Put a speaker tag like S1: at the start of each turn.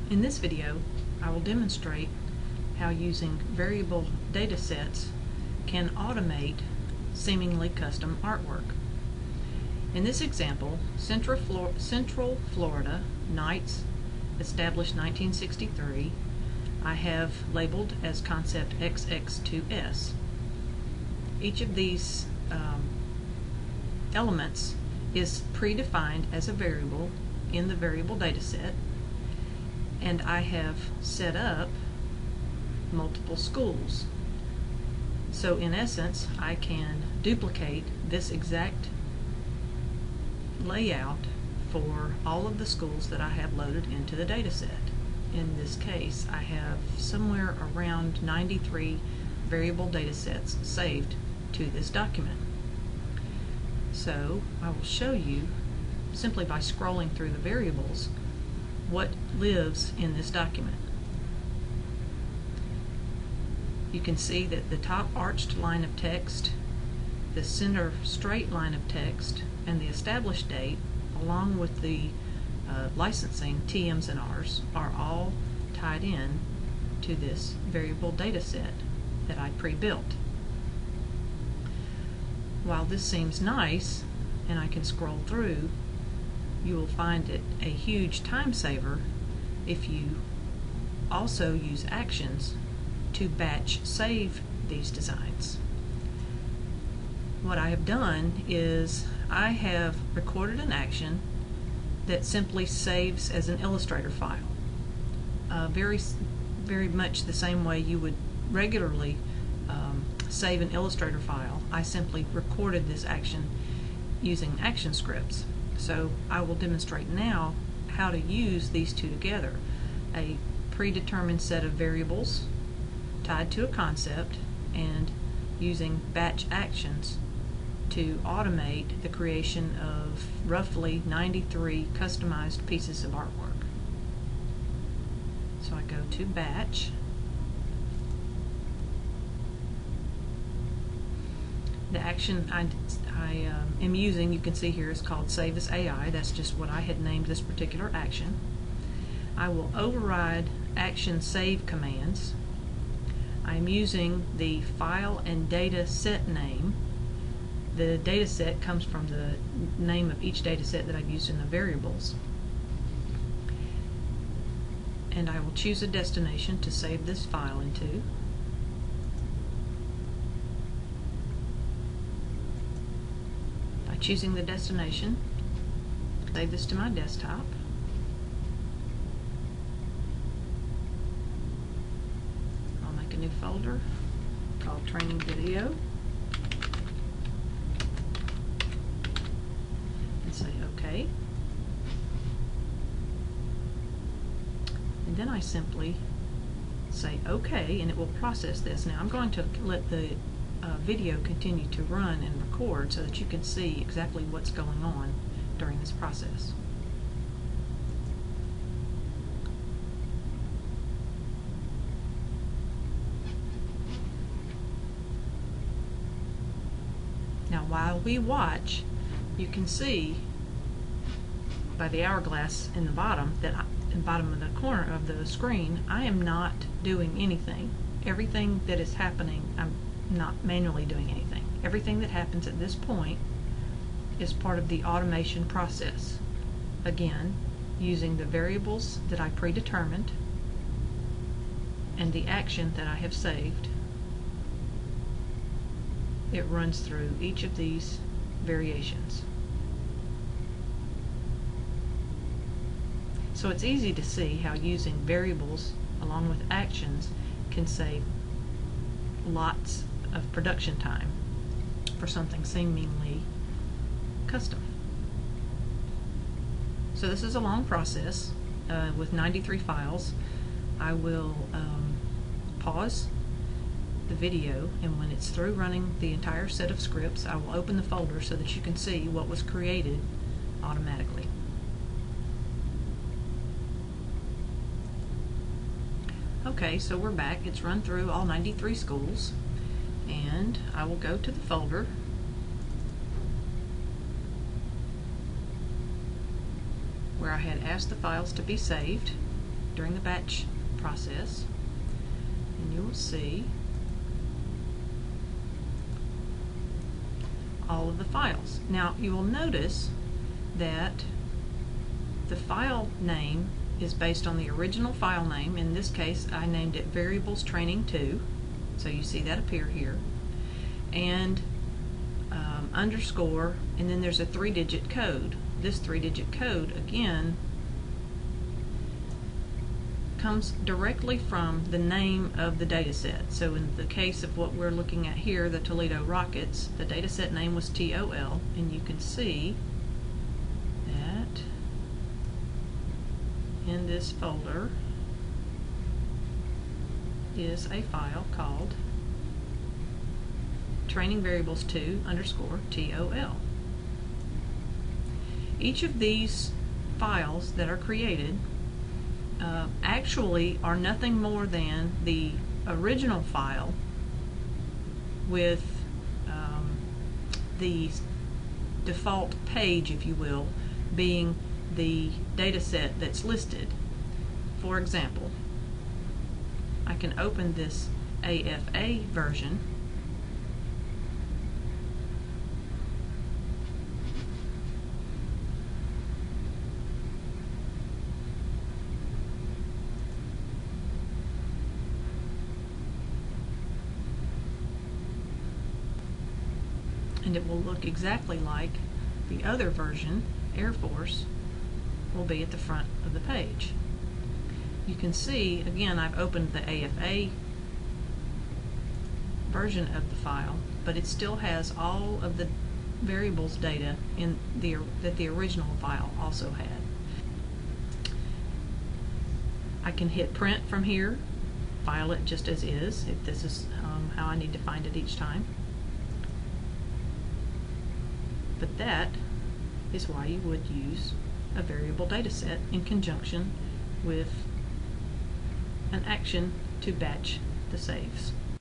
S1: In this video, I will demonstrate how using variable data sets can automate seemingly custom artwork. In this example, Central Florida, Knights, established 1963, I have labeled as concept XX2S. Each of these elements is predefined as a variable in the variable data set, and I have set up multiple schools. So in essence, I can duplicate this exact layout for all of the schools that I have loaded into the data set. In this case, I have somewhere around 93 variable data sets saved to this document. So I will show you, simply by scrolling through the variables, what lives in this document. You can see that the top arched line of text, the center straight line of text, and the established date, along with the licensing TMs and Rs, are all tied in to this variable data set that I pre-built. While this seems nice and I can scroll through, you will find it a huge time saver if you also use actions to batch save these designs. What I have done is I have recorded an action that simply saves as an Illustrator file. Very much the same way you would regularly save an Illustrator file. I simply recorded this action using action scripts. So I will demonstrate now how to use these two together. A predetermined set of variables tied to a concept, and using batch actions to automate the creation of roughly 93 customized pieces of artwork. So I go to batch. The action I am using, you can see here, is called Save as AI. That's just what I had named this particular action. I will override action save commands. I'm using the file and data set name. The data set comes from the name of each data set that I've used in the variables. And I will choose a destination to save this file into. By choosing the destination, save this to my desktop. I'll make a new folder called Training Video and say OK. And then I simply say OK, and it will process this. Now I'm going to let the video continue to run and record so that you can see exactly what's going on during this process. Now while we watch, you can see by the hourglass in the bottom that in the bottom of the corner of the screen, I am not doing anything. Everything that is happening, I'm not manually doing anything. Everything that happens at this point is part of the automation process. Again, using the variables that I predetermined and the action that I have saved, it runs through each of these variations. So it's easy to see how using variables along with actions can save lots of production time for something seemingly custom. So this is a long process with 93 files. I will pause the video, and when it's through running the entire set of scripts, I will open the folder so that you can see what was created automatically. Okay, so we're back. It's run through all 93 schools, and I will go to the folder where I had asked the files to be saved. during the batch process, and you will see all of the files. Now you will notice that the file name is based on the original file name. In this case I named it Variables Training 2, so you see that appear here, and underscore, and then there's a 3-digit code. This 3-digit code again comes directly from the name of the data set. So in the case of what we're looking at here, the Toledo Rockets, the data set name was TOL, and you can see that in this folder is a file called Training Variables 2 underscore TOL. Each of these files that are created actually are nothing more than the original file with the default page, if you will, being the data set that's listed. For example, I can open this AFA version, and it will look exactly like the other version, Air Force, will be at the front of the page. You can see, again, I've opened the AFA version of the file, but it still has all of the variables data in that the original file also had. I can hit print from here, file it just as is, if this is how I need to find it each time. But that is why you would use a variable data set in conjunction with an action to batch the saves.